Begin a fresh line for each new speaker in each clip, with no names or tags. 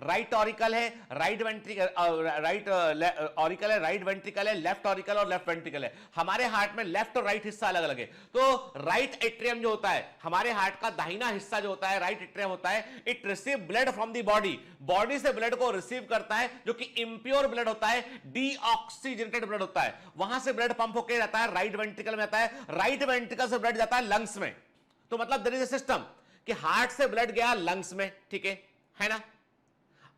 Right auricle है, right ventricle, right auricle है, right ventricle है, लेफ्ट ऑरिकल और लेफ्ट वेंट्रिकल है। हमारे हार्ट में लेफ्ट और राइट हिस्सा अलग अलग है। तो राइट एट्रियम जो होता है, हमारे हार्ट का दाहिना हिस्सा जो होता है, राइट एट्रियम होता है, it receive blood from the body, body से ब्लड को रिसीव करता है, जो कि इंप्योर ब्लड होता है, डीऑक्सीजनेटेड ब्लड होता है। वहां से ब्लड पंप होकर जाता है, राइट वेंट्रिकल में आता है, राइट वेंट्रिकल से ब्लड जाता है लंग्स में। तो मतलब देयर इज अ सिस्टम कि हार्ट से ब्लड गया लंग्स में, ठीक है ना,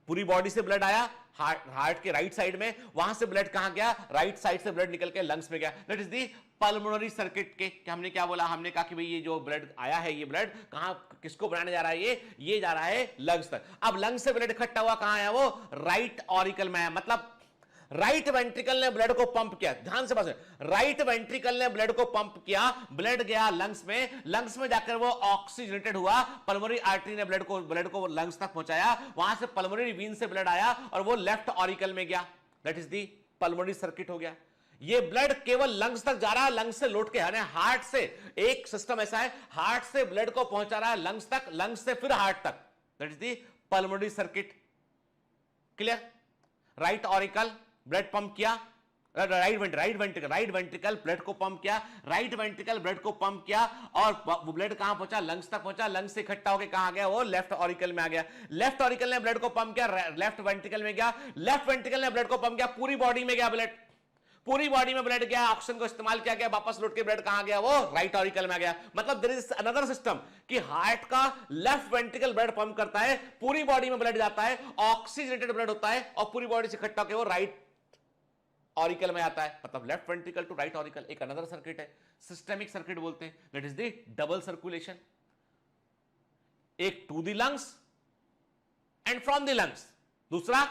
पूरी बॉडी से ब्लड आया हार्ट के राइट साइड में, वहां से ब्लड कहां गया, राइट साइड से ब्लड निकल के लंग्स में गया। That is the pulmonary circuit के। हमने क्या बोला, हमने कहा कि भाई ये जो ब्लड आया है, ये ब्लड कहां किसको बनाने जा रहा है, ये जा रहा है लंग्स तक। अब लंग्स से ब्लड इकट्ठा हुआ कहां आया, वो राइट ऑरिकल में आया। मतलब राइट वेंट्रिकल ने ब्लड को पंप किया, ध्यान से बात, राइट वेंट्रिकल ने ब्लड को पंप किया, ब्लड गया लंग्स में जाकर वो ऑक्सीजनेटेड हुआ, पल्मोनरी आर्टरी ने ब्लड को लंग्स तक पहुंचाया, वहां से पल्मोनरी वीन से ब्लड आया और वो लेफ्ट ऑरिकल में गया। That is the pulmonary circuit हो गया। ये ब्लड केवल लंग्स तक जा रहा है, लंग्स से लौट के, यानी हार्ट से, एक सिस्टम ऐसा है, हार्ट से ब्लड को पहुंचा रहा है लंग्स तक, लंग्स से फिर हार्ट तक। That is the pulmonary circuit. Clear? Right auricle blood pump किया, राइट वेंट्रिकल ब्लड को पंप किया, राइट वेंट्रिकल ब्लड को पंप किया और वो ब्लड कहां पहुंचा, लंग्स तक पहुंचा, लंग्स से इकट्ठा होकर कहां गया, वो लेफ्ट ऑरिकल में आ गया। लेफ्ट ऑरिकल ने ब्लड को पंप किया, लेफ्ट वेंट्रिकल में गया, लेफ्ट वेंट्रिकल ने ब्लड को पंप किया, पूरी बॉडी में गया ब्लड, पूरी बॉडी में ब्लड गया, ऑक्सीजन को इस्तेमाल किया गया, वापस लौट के ब्लड कहां गया, वो राइट ऑरिकल में आ गया। मतलब देयर इज अनदर सिस्टम कि हार्ट का लेफ्ट वेंट्रिकल ब्लड पंप करता है, पूरी बॉडी में ब्लड जाता है, ऑक्सीजनेटेड ब्लड होता है और पूरी बॉडी से इकट्ठा होकर वो राइट ऑरिकल में आता है। मतलब left ventricle to right auricle एक अनदर सर्किट है, सिस्टेमिक सर्किट बोलते हैं। That is the double circulation, एक to the lungs and from the lungs, दूसरा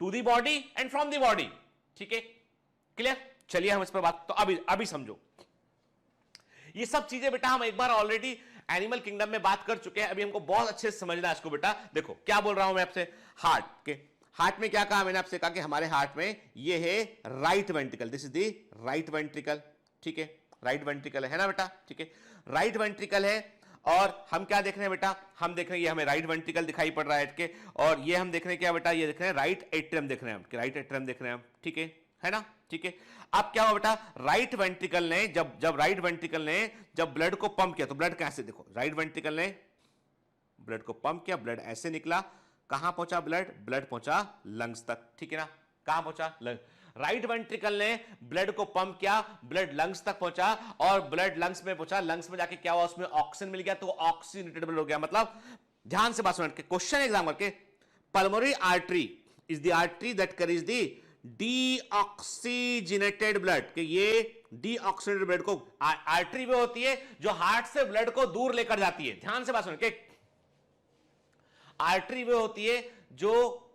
to the body and from the body. ठीक है, क्लियर? चलिए हम इस पर बात, तो अभी समझो ये सब चीजें बेटा हम एक बार ऑलरेडी एनिमल किंगडम में बात कर चुके हैं, अभी हमको बहुत अच्छे से समझना है इसको बेटा। देखो क्या बोल रहा हूं मैं आपसे, हार्ट में क्या कहा मैंने आपसे, कहा कि हमारे हार्ट में ये है right ventricle, this is the right ventricle. ठीक है, राइट वेंट्रिकल है ना बेटा, ठीक है, राइट वेंट्रिकल है। और हम क्या देख रहे हैं बेटा, हम देख रहे हैं ये हमें राइट वेंट्रिकल दिखाई पड़ रहा है के, और ये हम देख रहे हैं क्या बेटा, ये देख रहे हैं राइट एट्रियम देख रहे हैं हम, राइट एट्रियम देख रहे हैं हम। ठीक है ना, ठीक है। अब क्या हुआ बेटा, राइट वेंट्रिकल ने जब राइट वेंट्रिकल ने जब ब्लड को पंप किया, तो ब्लड कैसे, देखो राइट वेंट्रिकल ने ब्लड को पंप किया, ब्लड ऐसे निकला, कहां पहुंचा ब्लड पहुंचा लंग्स तक। ठीक है ना, कहां पहुंचा लंग्स। राइट वेंट्रिकल ने ब्लड को पंप किया, ब्लड लंग्स तक पहुंचा और ब्लड लंग्स में पहुंचा, लंग्स में जाके क्या हुआ, उसमें ऑक्सीजन मिल गया, तो ऑक्सीजनेटेड ब्लड हो गया। मतलब ध्यान से बात सुन के, क्वेश्चन एग्जाम करके, pulmonary artery is the artery that carries the deoxygenated blood, कि ये डीऑक्सीजनेटेड ब्लड को आर्टरी में होती है जो हार्ट से ब्लड को दूर लेकर जाती है। ध्यान से बात सुन के, आर्टरी वे होती है जो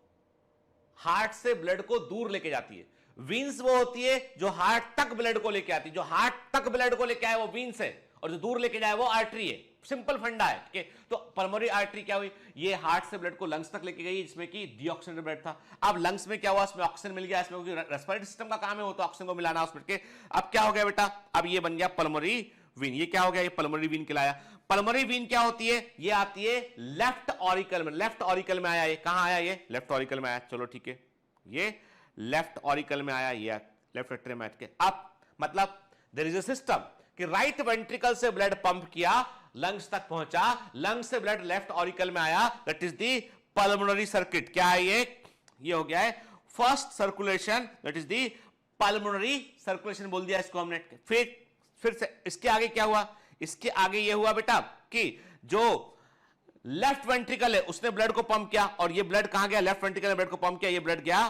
हार्ट से ब्लड को दूर लेके जाती है, वीन्स वो होती है जो हार्ट तक ब्लड को लेके आती है, जो हार्ट तक ब्लड को लेके आए वो वीन्स है, और जो दूर लेके जाए वो आर्टरी है। सिंपल फंडा है। ठीक है, तो पल्मोनरी आर्टरी क्या हुई, ये हार्ट से ब्लड को लंग्स तक लेके गई, जिसमें कि डीऑक्सीजनेटेड ब्लड था। अब लंग्स में क्या हुआ, इसमें ऑक्सीजन मिल गया, इसमें रेस्पिरेटरी सिस्टम का काम है वो तो ऑक्सीजन को मिलाना उसमें के। अब क्या हो गया बेटा, अब ये बन गया पल्मोनरी वीन। ये क्या हो गया, ये पल्मोनरी वीन कहलाया। पल्मोनरी वीन क्या होती है, ये आती है लेफ्ट ऑरिकल में, लेफ्ट ऑरिकल में आया, ये कहां आया, ये लेफ्ट ऑरिकल में आया। चलो ठीक है, ये लेफ्ट ऑरिकल में आया, ये लेफ्ट एट्रियम में आया। अब मतलब देयर इज अ सिस्टम कि राइट वेंट्रिकल से ब्लड पंप किया, लंग्स तक पहुंचा, लंग्स से ब्लड लेफ्ट ऑरिकल में आया, that is the pulmonary circuit. क्या है ये हो गया है first circulation, that is the pulmonary circulation बोल दिया इसको हमने। फिर से इसके आगे क्या हुआ, इसके आगे ये हुआ बेटा कि जो लेफ्ट वेंट्रिकल है उसने ब्लड को पंप किया, और ये ब्लड कहां गया, लेफ्ट वेंट्रिकल ने ब्लड को पंप किया, ये ब्लड गया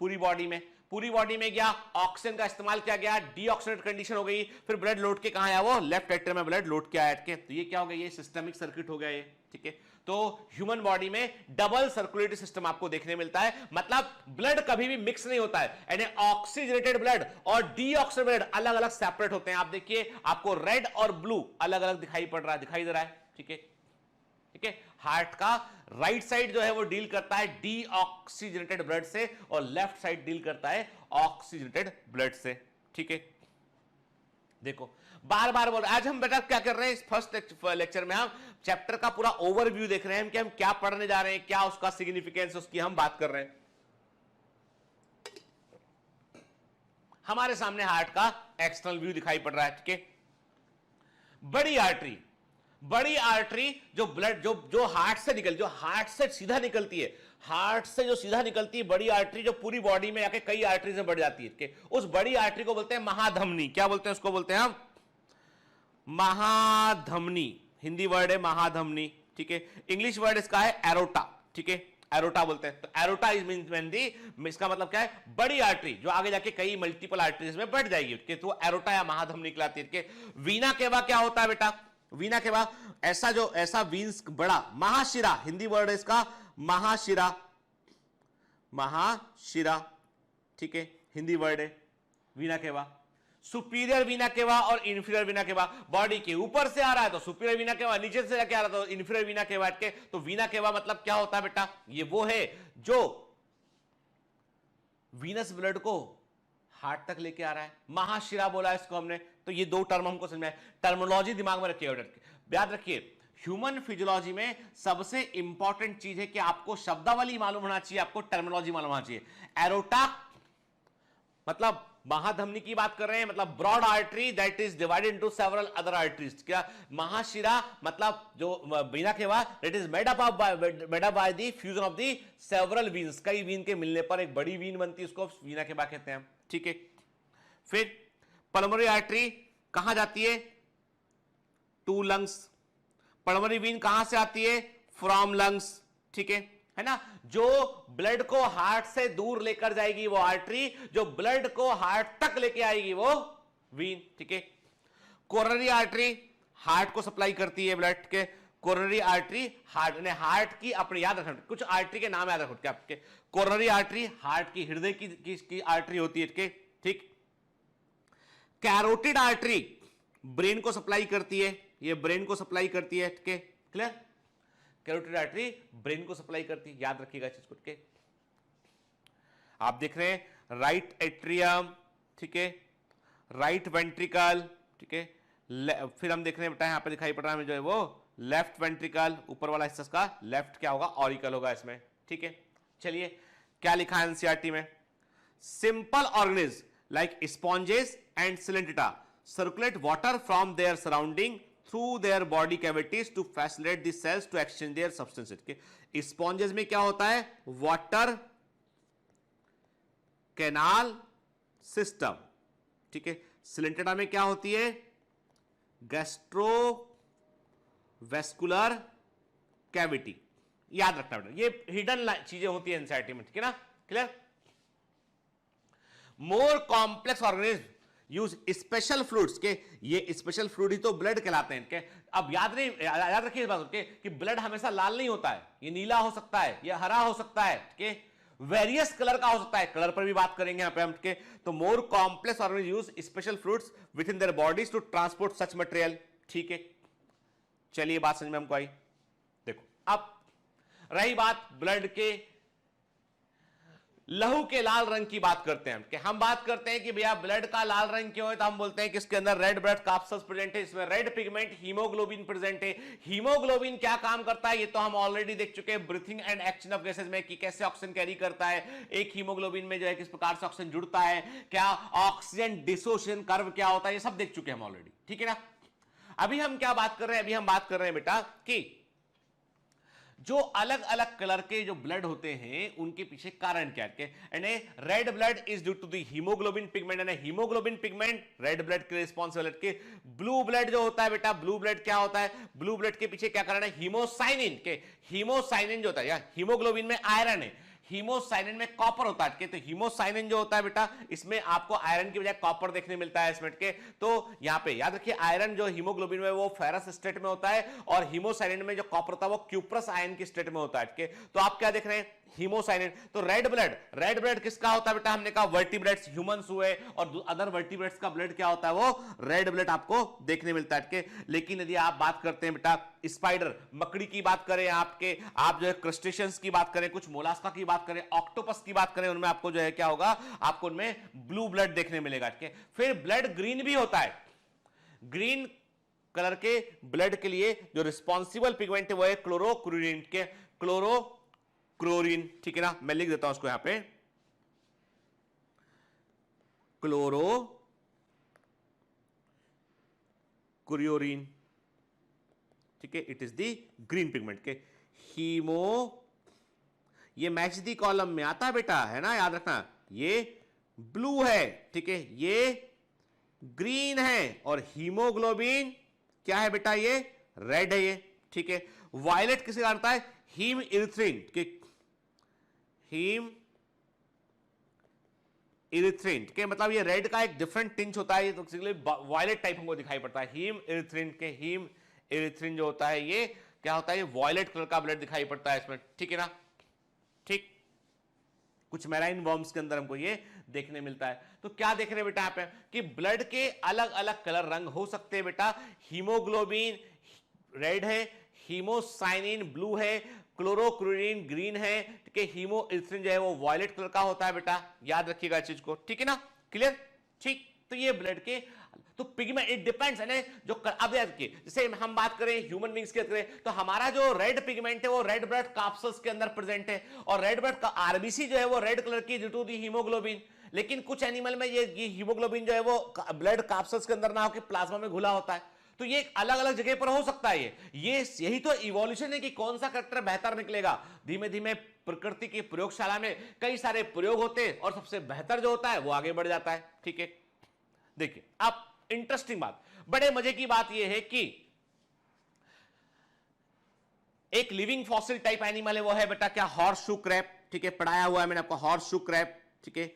पूरी बॉडी में, पूरी बॉडी में गया, ऑक्सीजन का इस्तेमाल किया गया, डीऑक्सीजनेटेड कंडीशन हो गई, फिर ब्लड लौट के कहां आया, वो लेफ्ट एट्रियम में ब्लड लौट के आया। तो ये क्या हो गया, ये सिस्टमिक सर्किट हो गया ये। ठीक है, तो ह्यूमन बॉडी में डबल सर्कुलेटरी सिस्टम आपको देखने मिलता है। मतलब ब्लड कभी भी मिक्स नहीं होता है, यानी ऑक्सीजनेटेड ब्लड और डीऑक्सीजनेटेड ब्लड अलग अलग सेपरेट होते हैं। आप देखिए, आपको रेड और ब्लू अलग अलग दिखाई पड़ रहा है, दिखाई दे रहा है। ठीक है, ठीक है, हार्ट का राइट साइड जो है वो डील करता है डीऑक्सीजनेटेड ब्लड से, और लेफ्ट साइड डील करता है ऑक्सीजनेटेड ब्लड से। ठीक है, देखो बार बार बोल रहे हैं। आज हम बेटा क्या कर रहे हैं, इस फर्स्ट लेक्चर में हम चैप्टर का पूरा ओवरव्यू देख रहे हैं कि हम क्या पढ़ने जा रहे हैं, क्या उसका सिग्निफिकेंस, उसकी हम बात कर रहे हैं। हमारे सामने हार्ट का एक्सटर्नल व्यू दिखाई पड़ रहा है, ठीक है। बड़ी आर्टरी जो ब्लड जो हार्ट से जो हार्ट से सीधा निकलती है, हार्ट से जो सीधा निकलती है बड़ी आर्टरी, जो पूरी बॉडी में आके कई आर्टरीज में बढ़ जाती है, उस बड़ी आर्टरी को बोलते हैं महाधमनी। क्या बोलते हैं उसको? बोलते हैं हम महाधमनी। हिंदी वर्ड है महाधमनी, ठीक है। इंग्लिश वर्ड इसका है एरोटा, ठीक है, एरोटा बोलते हैं। तो एरोटा इज मींस इसका मतलब क्या है? बड़ी आर्टरी जो आगे जाके कई मल्टीपल आर्टरीज में बढ़ जाएगी, तो एरोटा या महाधमनी कहलाती है। वीना केवा क्या होता है बेटा? वीना केवा ऐसा वीन्स बड़ा, महाशिरा हिंदी वर्ड है इसका महाशिरा, ठीक है, हिंदी वर्ड है वीना केवा। सुपीरियर वीना केवा और इंफीरियर वीना केवा, बॉडी के ऊपर से आ रहा है तो सुपीरियर वीना केवा, नीचे से जाके आ रहा है तो इंफीरियर वीना केवा के। तो वीना केवा मतलब क्या होता है बेटा? ये वो है जो वीनस ब्लड को हार्ट तक लेके आ रहा है। महाशिरा बोला इसको हमने, तो ये दो टर्म हमको समझ में आए। टर्मिनोलॉजी दिमाग में रखिए, याद रखिए। ह्यूमन फिजियोलॉजी में सबसे इंपॉर्टेंट चीज है कि आपको शब्दावली मालूम होना चाहिए, आपको टर्मिनोलॉजी मालूम होना चाहिए। एरोटा मतलब महाधमनी की बात कर रहे हैं, मतलब broad artery that is divided into several other arteries. क्या महाशिरा मतलब जो vena cava that is made up by the fusion of the several veins, कई वीन के मिलने पर एक बड़ी वीन बनती है, उसको वीना केवा कहते हैं, ठीक है। फिर पल्मोनरी आर्टरी कहां जाती है? To lungs. पल्मोनरी वीन कहां से आती है? फ्रॉम लंग्स, ठीक है ना। जो ब्लड को हार्ट से दूर लेकर जाएगी वो आर्टरी, जो ब्लड को हार्ट तक लेके आएगी वो वीन, ठीक है। कोरोनरी आर्टरी हार्ट को सप्लाई करती है ब्लड के। कोरोनरी आर्टरी हार्ट की, अपने याद रखना कुछ आर्टरी के नाम याद रखो क्या आपके। कोरोनरी आर्टरी हार्ट की, हृदय की आर्टरी होती है, ठीक। कैरोटिड आर्टरी ब्रेन को सप्लाई करती है, ये ब्रेन को सप्लाई करती है, ठीक है, क्लियर। कैरोटिड आर्टरी ब्रेन को सप्लाई करती है, याद रखिएगा इस चीज को, ठीक है। आप देख रहे हैं राइट एट्रियम, ठीक है, राइट वेंट्रिकल, ठीक है। फिर हम देख रहे हैं बेटा यहां पे दिखाई पड़ रहा है जो है वो लेफ्ट वेंट्रिकल, ऊपर वाला हिस्सा का लेफ्ट क्या होगा? ऑरिकल होगा इसमें, ठीक है। चलिए क्या लिखा है एनसीईआरटी में? Simple organisms like sponges and coelenterata circulate water from their surrounding through their body cavities to facilitate the cells to exchange their substances. Okay? Sponges में क्या होता है? वाटर कैनाल सिस्टम, ठीक है। सिलेंटेटा में क्या होती है? Gastrovascular cavity. याद रखना बेटा, ये हिडन चीजें होती है एनसीईआरटी में, ठीक है ना, क्लियर। मोर complex organism use special fluids के, ये स्पेशल फ्लूइड ही तो ब्लड कहलाते हैं के। अब याद रखिए इस बात के कि ब्लड हमेशा लाल नहीं होता है, ये नीला हो सकता है, ये हरा हो सकता है, ठीक है, वेरियस कलर का हो सकता है, कलर पर भी बात करेंगे यहां पे हम, ठीक है। तो more complex organism use special fluids within their bodies to transport such material, ठीक है। चलिए बात समझ में हमको आई। देखो अब रही बात ब्लड के लहू के लाल रंग की बात करते हैं कि हम बात करते हैं कि भैया ब्लड का लाल रंग क्यों है, तो हम बोलते हैं कि इसके अंदर रेड ब्लड कॉर्पसल्स प्रेजेंट है, इसमें रेड पिगमेंट हीमोग्लोबिन प्रेजेंट है। हीमोग्लोबिन क्या काम करता है ये तो हम ऑलरेडी देख चुके हैं breathing and action of gases में, कि कैसे ऑक्सीजन कैरी करता है। एक हीमोग्लोबिन में जो है किस प्रकार से ऑक्सीजन जुड़ता है, क्या ऑक्सीजन डिसोसिएशन कर्व क्या होता है, ये सब देख चुके हैं हम ऑलरेडी, ठीक है ना। अभी हम क्या बात कर रहे हैं? अभी हम बात कर रहे हैं बेटा कि जो अलग अलग कलर के जो ब्लड होते हैं उनके पीछे कारण क्या है। Red blood is due to the haemoglobin pigment, यानी हीमोग्लोबिन पिगमेंट रेड ब्लड के रिस्पॉन्सिबल के। ब्लू ब्लड जो होता है बेटा, ब्लू ब्लड क्या होता है? ब्लू ब्लड के पीछे क्या कारण है? हीमोसाइनिन के। हीमोसाइनिन जो होता है, या हीमोग्लोबिन में आयरन है, हीमोसाइनिन में कॉपर होता है, तो हीमोसाइनिन जो होता है बेटा इसमें आपको आयरन की बजाय कॉपर देखने मिलता है इसमें के। तो यहां पे याद रखिए आयरन जो हीमोग्लोबिन में वो फेरस स्टेट में होता है, और हीमोसाइनिन में जो कॉपर होता है वो क्यूप्रस आयन की स्टेट में होता है के। तो आप क्या देख रहे हैं? हीमोसाइनिन। तो रेड ब्लड किसका होता है बेटा? हमने कहा वर्टिब्रेट्स, ह्यूमंस हुए और अदर वर्टिब्रेट्स का ब्लड क्या होता है? वो रेड ब्लड आपको देखने मिलता है के। लेकिन यदि आप बात करते हैं बेटा स्पाइडर, मकड़ी की बात करें, आपके आप जो है क्रस्टेशियंस की बात करें, कुछ मोलास्का की बात करें, ऑक्टोपस की बात करें, उनमें आपको जो है क्या होगा? आपको उनमें ब्लू ब्लड देखने मिलेगा, ठीक है। फिर ब्लड ग्रीन भी होता है, ग्रीन कलर के ब्लड के लिए जो रिस्पॉन्सिबल पिगमेंट है वो है क्लोरोक्लोरीन के क्लोरोक्लोरीन, ठीक है ना। मैं लिख देता हूं उसको यहां पे, क्लोरोक्लोरीन, ठीक है। It is the green pigment के हीमो, ये मैच दी कॉलम में आता है बेटा, है ना, याद रखना। ये ब्लू है, ठीक है, ये ग्रीन है, और हीमोग्लोबिन क्या है बेटा, ये रेड है ये, ठीक है। वायलेट किसे आता है, हीम इरिथ्रिन के, हीम इरिथ्रिन के, मतलब ये रेड का एक डिफरेंट टिंच होता है, ये तो वायलेट टाइप हमको दिखाई पड़ता है। हीम इरिथ्रिन के, हीम इरिथ्रिन जो होता है ये क्या होता है, ये वायलेट कलर का ब्लड दिखाई पड़ता है इसमें, ठीक है ना, ठीक। कुछ मैराइन वर्म्स के अंदर हमको ये देखने मिलता है। तो क्या देख रहे हैं बेटा यहाँ पे कि ब्लड के अलग अलग कलर रंग हो सकते हैं बेटा। हीमोग्लोबिन रेड है, हीमोसाइनिन ब्लू है, क्लोरोक्लोरीन ग्रीन है, ठीक है, हीमोइरिथ्रिन जो है वो वायलेट कलर का होता है बेटा, याद रखिएगा इस चीज को, ठीक है ना, क्लियर, ठीक। तो ये ब्लड के तो पिगमेंट इट डिपेंड्स है ना, जो अब याद रखिए, जैसे हम बात करें ह्यूमन बींग्स की बात करें तो हमारा जो रेड पिगमेंट है वो रेड ब्लड कैप्सूल्स के अंदर प्रेजेंट है, और रेड ब्लड का आरबीसी जो है वो रेड कलर की ड्यू टू दी हीमोग्लोबिन। लेकिन कुछ एनिमल में ये हीमोग्लोबिन जो है वो ब्लड कैप्सूल्स के अंदर ना होकर प्लाज्मा में घुला होता है। तो ये अलग अलग जगह पर हो सकता है। ये यही तो इवोल्यूशन है कि कौन सा कैरेक्टर बेहतर निकलेगा। धीमे धीमे प्रकृति की प्रयोगशाला में कई सारे प्रयोग होते हैं और सबसे बेहतर जो होता है वो आगे बढ़ जाता है, ठीक है। देखिए अब इंटरेस्टिंग बात, बड़े मजे की बात यह है कि एक लिविंग फॉसिल टाइप एनिमल है, वो है बेटा क्या, हॉर्सशू क्रैब, ठीक है, पढ़ाया हुआ है मैंने आपको हॉर्सशू क्रैब, ठीक है।